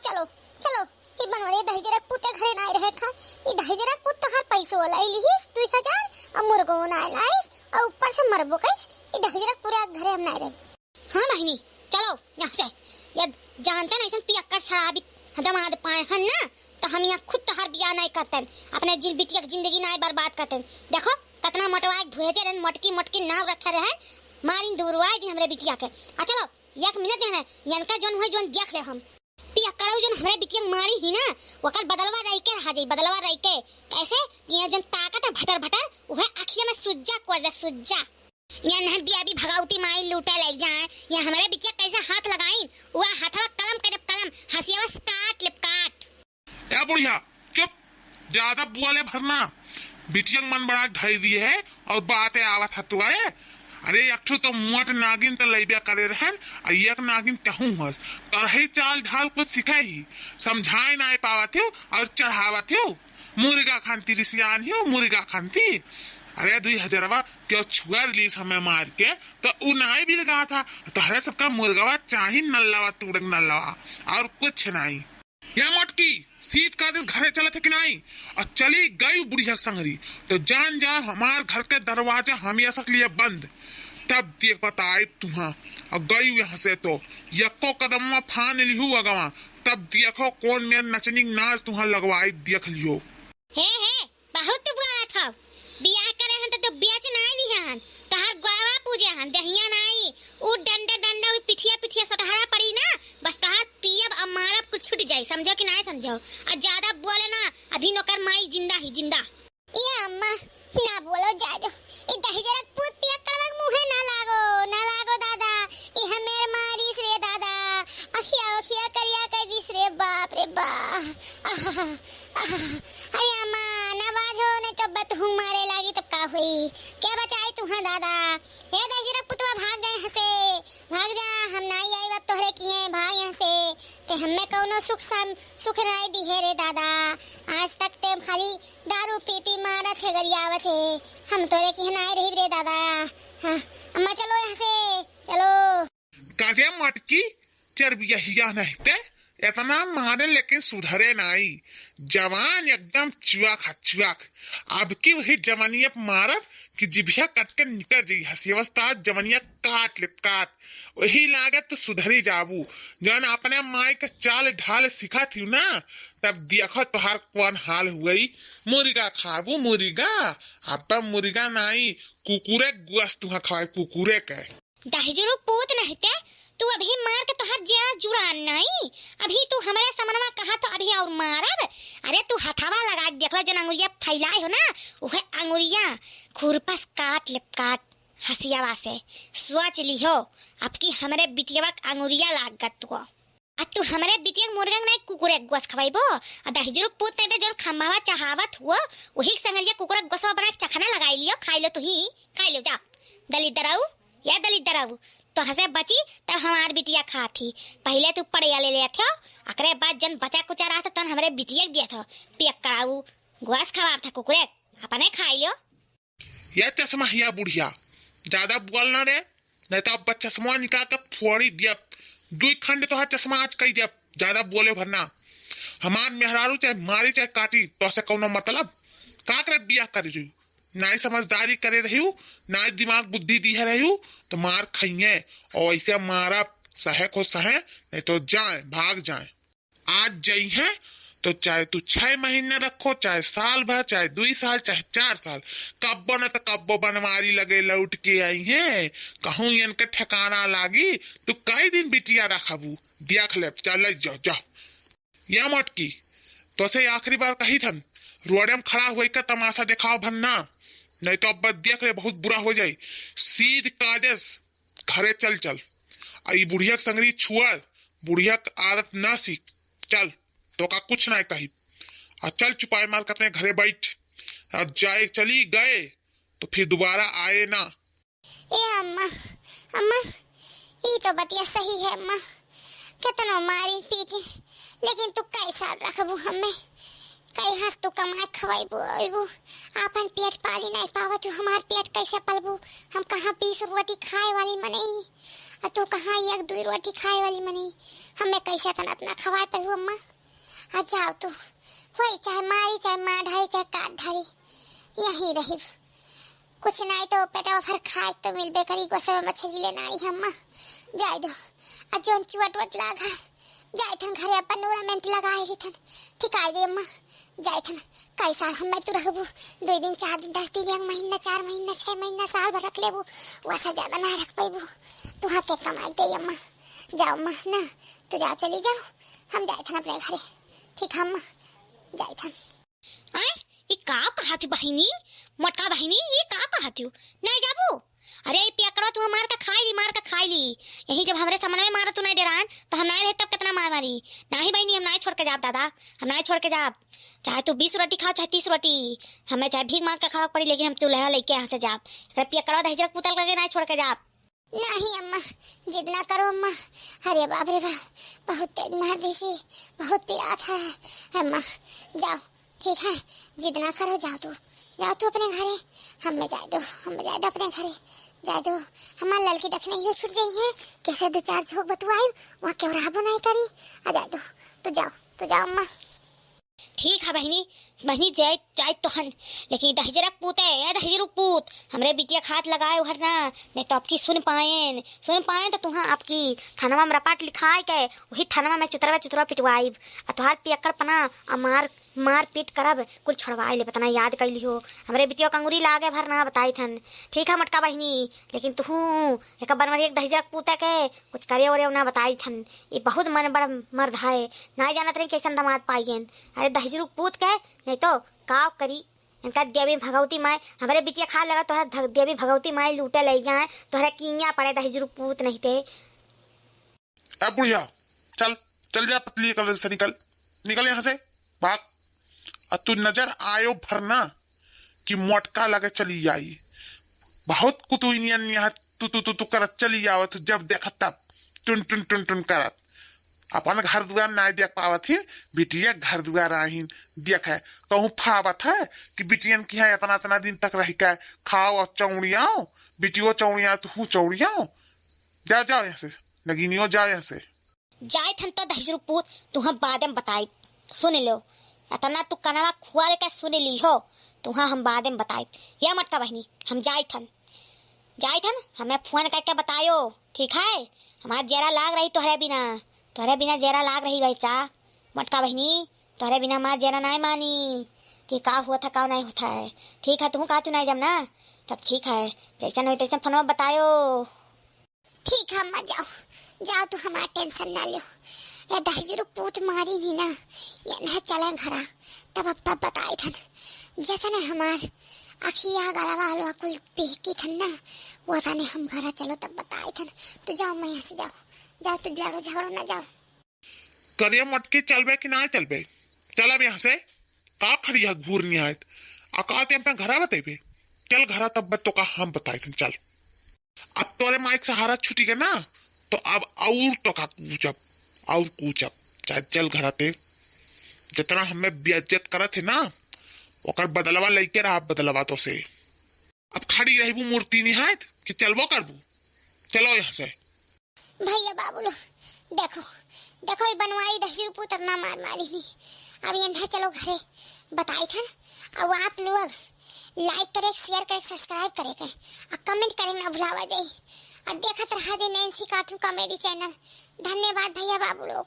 चलो चलो ई बनवरे दहजरक पुते घरे नाय रहे खा ई दहजरक पुत तोहार पैसो लाई लिहिस 2000 और मुर्गो नाय लाइस और ऊपर से मरबो कइस ई दहजरक पूरा घरे हम नाय रहे। हां बहिनी चलो यहां से ये जानते नहीं सन पियक्कर शराबी दमाद पाए हन ना तो हम यहाँ खुद तोहार बियाह नहीं करते अपने बिटिया की जिंदगी नहीं बर्बाद करते। देखो कितना मोटवा भुएजे रन मोटकी मोटकी नाव रखे रहे मारिन दुरवाई दी हमरे बिटिया के। आ चलो 1 मिनट देना यनका जोन होई जोन देख ले हम पियक्कड़ो जोन हमरे बिटिया मारी ही ना ओकर बदलवा रही के रहा जाई बदलवा रही के कैसे ये जोन ताकत है भटर भटर ओहे अखिया में सुज्जा को दे सुज्जा ये न दिया भी भगावती माई लूटे लग जाए ये हमारे बिटिया कैसे हाथ लगाई वो हाथवा कलम के कलम हसियावा स्टार्ट लिपकाट। ए बुढ़िया चुप ज्यादा बोले भरना बिटिया मन बड़ा ढाई दिए है और बातें आवत है तुआरे। अरे एक तो मोट नागिन तो लैबिया करे रहन और एक नागिन कहूं हस करही चाल ढाल को सिखाई ही समझाए ना पावत हो और चढ़ावत हो मुर्गा खानती रिसियान हो मुर्गा खानती। अरे 2000 क्यों छुआ रिलीज हमें मार के तो उन्हें भी लगा था तो हरे सबका मुर्गवा चाही नल्लावा तुड़क नल्लावा और कुछ नहीं। या मोटकी सीट का दिस घरे चले थे कि नहीं और चली गई बुढ़िया संगरी तो जान जा हमार घर के दरवाजा हम ये सक लिए बंद तब देख बताए तुम्हां और गई यहाँ से तो यको कदम में फान लिहू अगवा तब देखो कौन मेरे नचनी नाच तुम्हां लगवाई देख लियो। हे बहुत बुआ था बियाह करे हन तो बेच नाई दिहन तहार गोवा पूजे हन दहिया नाई उ डंडा उ पिठिया सटहारा पड़ी ना बस तहार पियब अमारब कुछ छूट जाई समझो कि नहीं समझो आ ज्यादा बोले ना अभी नौकर माई जिंदा ही जिंदा। ये अम्मा ना बोलो जादो ई दहजरक पूत पिया कड़वा मुंहे ना लागो दादा ई हमेर मारिस रे दादा अखिया करिया कर दिस रे बाप रे बा। अरे अम्मा ना बाजो ने तो बत हूं मारे लागी तब का हुई क्या बचाई तुहा दादा हे दहजरक पुतवा भाग गए हसे भाग जा हम नहीं आई बात तोहरे किए भाग यहाँ से ते हमें कौनो सुख राय दी है रे दादा आज तक ते खाली दारू पी मारत है गरियावत है हम तोरे की नहीं रही रे दादा। हाँ अम्मा चलो यहाँ से चलो। काजे मटकी चरबिया हिया नहीं ते इतना मारे लेकिन सुधरे नहीं जवान एकदम चुआक अब की वही जवानिया मारब कि जिभिया कट के निकल जाई हसीवस्ता जवानिया काट वही लागत तो सुधरी जाबू जन अपने माई का चाल ढाल सिखा थी ना तब देखो तोहार कौन हाल हुई मुर्गा खाबू मुर्गा अब मुर्गा नहीं कुकुरे गोश्त तुहा खाए कुकुरे के दहजरो पोत नहीं ते तू अभी मार के तोहर जेड़ा जुड़ा नहीं अभी तू हमारे समनवा कहा तो अभी और मारब। अरे तू हथावा लगा देखला जन अंगुरिया फैलाए हो ना उहे अंगुरिया खुरपस काट लिपकाट हसियावा से सोच लिहो अब की हमरे बिटियावा अंगुरिया लागत तो अब तू हमरे बिटिया मुर्गा नहीं कुकुरे गोस खवाइबो आ दहजरो पूत नहीं जन खम्मावा चाहावत हुआ वही संगरिया कुकुरे गोसवा बना चखना लगाई लियो खाई लो तू ही खाई लो जा दलित दराऊ तो हसे बची तब हमार बिटिया खाती पहले तू पड़िया ले लिया था अकरे बाद जन बचा कुचा रहा था तन हमरे बिटिया दिया था पियक्कड़ाऊ गोस खवा था कुकुरे अपने खाई लो। ये चश्मा हिया बुढ़िया ज्यादा बोलना रे नहीं तो अब चश्मा निकाल कर फोड़ी दिया 2 खंड तो हर चश्मा आज कही दिया ज्यादा बोले भरना हमार मेहरारू चाहे मारी चाहे काटी तो से कौनो मतलब का करे बियाह कर रही नाई समझदारी करे रही नाई दिमाग बुद्धि दी है रही तो मार खाइए और ऐसे मारा सहे को सहे नहीं तो जाए भाग जाए आज जाई है तो चाहे तू 6 महीने रखो चाहे साल भर चाहे 2 साल चाहे 4 साल कब्बो न तो कब्बो बनवारी लगे लौट के आई है कहूँ इनके ठिकाना लागी तू कई दिन बिटिया रखबू देख ले चल जाओ या मोटकी तो से आखिरी बार कही थन रोड में खड़ा हुई का तमाशा दिखाओ भन्ना नहीं तो अब देख ले बहुत बुरा हो जाये सीध काजस घरे चल आई बुढ़िया संगरी छुआ बुढ़िया आदत ना सीख चल तो का कुछ ना कही और चल चुपाए मार के अपने घरे बैठ और जाए चली गए तो फिर दोबारा आए ना। ए अम्मा ये तो बतिया सही है अम्मा कितना मारी पीटी लेकिन तू कैसा रखबू हमें कई हंस तू कमा खवाइबू आपन पेट पाली नहीं पावत तू हमार पेट कैसे पलबू हम कहाँ 20 रोटी खाए वाली मनई और तू कहाँ 1-2 रोटी खाए वाली मनई हमें कैसे तना इतना खवाए पे अम्मा। आ जाओ तो वही चाहे मारी चाहे मार ढारी चाहे काट ढारी यही रही। कुछ नहीं तो पेटा भर खाए तो मिलबे करी गोसे में मछली लेना आई अम्मा। जाए दो आ जोन चुवट वट लागा जाए थन घरे अपन नूरामेंट लगाए ही थन ठीक आई दे अम्मा। जाए थन कई साल हम मैं तू रहबू 2 दिन 4 दिन 10 दिन 1 महीना 4 महीना 6 महीना साल भर रख लेबू वैसा ज्यादा ना रख पाइबू। तू हाँ के कमाई दे अम्मा। जाओ अम्मा ना तू जाओ चली जाओ हम जाए थन अपने घरे ठीक है अम्मा जाए थन। आय ये का कहती बहिनी मोटका बहिनी ये का कहती हो नहीं जाबू। अरे ये पियकड़ा तू मार के खाई ली यही जब हमरे सामने में मारा तू नहीं डरान तो हम नहीं रहे तब कितना मार मारी नहीं बहिनी हम नहीं छोड़ के जाब दादा हम नहीं छोड़ के जाब चाहे तू 20 रोटी खाओ चाहे 30 रोटी हमें चाहे भीख मांग के खावा पड़ी लेकिन हम चूल्हा लेके यहाँ से जाब पियकड़ा दहेजरक पुतल करके नहीं छोड़ के जाब। नहीं अम्मा जिद ना करो अम्मा। अरे बाप रे बाप बहुत तेज मार दी सी बहुत पिरात है अम्मा। जाओ ठीक है जिद ना करो जाओ तू अपने घरे हमें जाए दो अपने घरे जाए दो। हमारे लड़की देखने ही छूट गई है कैसे 2-4 झोंक बतुआई वहाँ क्यों राबो नहीं करी आ जाए दो तो जाओ अम्मा। ठीक है बहनी जाए तो हन लेकिन दहेजरक पूत है दहेजरक पूत हमरे बिटिया खात लगाए उहर ना नहीं तो आपकी सुन पाएन तो तुहा आपकी थाना में रपाट लिखाए के वही थाना में चुतरवा पिटवाई तुहार पियक्कड़ पना मार पीट करब कुल छोड़वाए ले पता ना याद कर लियो हमरे बिटिया कंगुरी लागे भर ना बताई थन। ठीक है मटका बहनी लेकिन तू एक बनवरी एक दहेजरक पूत के कुछ करे और ना बताई थन ये बहुत मन बड़ा मर्द है ना जानत रही कैसे दमाद पाइयन। अरे दहेजरक पूत के नहीं तो काव करी इनका देवी भगवती माई हमारे बिटिया खा लगा तो देवी भगवती माई लूटे ले जाए तो किया पड़े दहेजरक पूत नहीं थे। अब बुढ़िया चल जा पतली कलर से निकल यहाँ से भाग। और तू नजर आयो भरना कि मोटका लगे चली आई बहुत कुतुनियन यहाँ तू करत चली जाओ तू जब देखत तब टुन करत अपन घर दुआर ना देख पावत ही बिटिया घर दुआर आहीन देख है कहूँ फावत है कि बिटियन की है इतना दिन तक रह के खाओ और चौड़ियाओ बिटियो चौड़िया तू चौड़ियाओ जाओ यहाँ से नगीनियो जाओ यहाँ से। जाए थन तो दहेजरक पूत तू हम बाद में बताई सुन लो अतना तू कनवा खुआ लेकर सुन ली हो तुहा हम बाद में बताई। या मटका बहनी हम जाए थन हमें फोन करके बतायो ठीक है हमार जरा लाग रही तोहरे बिना जरा लाग रही भाई चा मटका बहनी तोहरे बिना हमार जरा नहीं मानी कि का हुआ था का नहीं होता है। ठीक है तू कहा तू नहीं जब ना तब ठीक है जैसा नहीं तैसा फोन में बतायो। ठीक है अम्मा जाओ तू हमारा टेंशन ना लो ये दहेजरक पूत मारी नहीं ना ये न चले घरा तब बताए थन जैसा ने हमार अखिया गलवा हलवा कुल पीकी थन ना वो था ने हम घरा चलो तब बताए थन। तो जाओ मैं यहाँ से जाओ तू लड़ो झगड़ो ना जाओ। करिया मटके चलबे कि ना चलबे चल अब यहाँ से का खड़ी है घूर निहायत अकाते अपने घरा बतेबे चल घरा तब तो का हम बताए थन चल। अब तोरे माइक सहारा छुटी गए ना तो अब और तो का कूचब चाहे चल घरा ते जितना हमें बेइज्जत करत है ना ओकर बदलवा लेके रहा बदलवा तो से अब खड़ी रही मूर्ति निहायत कि चलबो करबू चलो यहाँ से। भैया बाबू देखो ये बनवाई दहेजरक पूत ना मारी नहीं अब ये चलो घरे बताई थन। अब आप लोग लाइक करे शेयर करे सब्सक्राइब करे के और कमेंट करे ना भुलावा जाए और देखत रहा जे नैन्सी कार्टून कॉमेडी चैनल। धन्यवाद भैया बाबू लोग।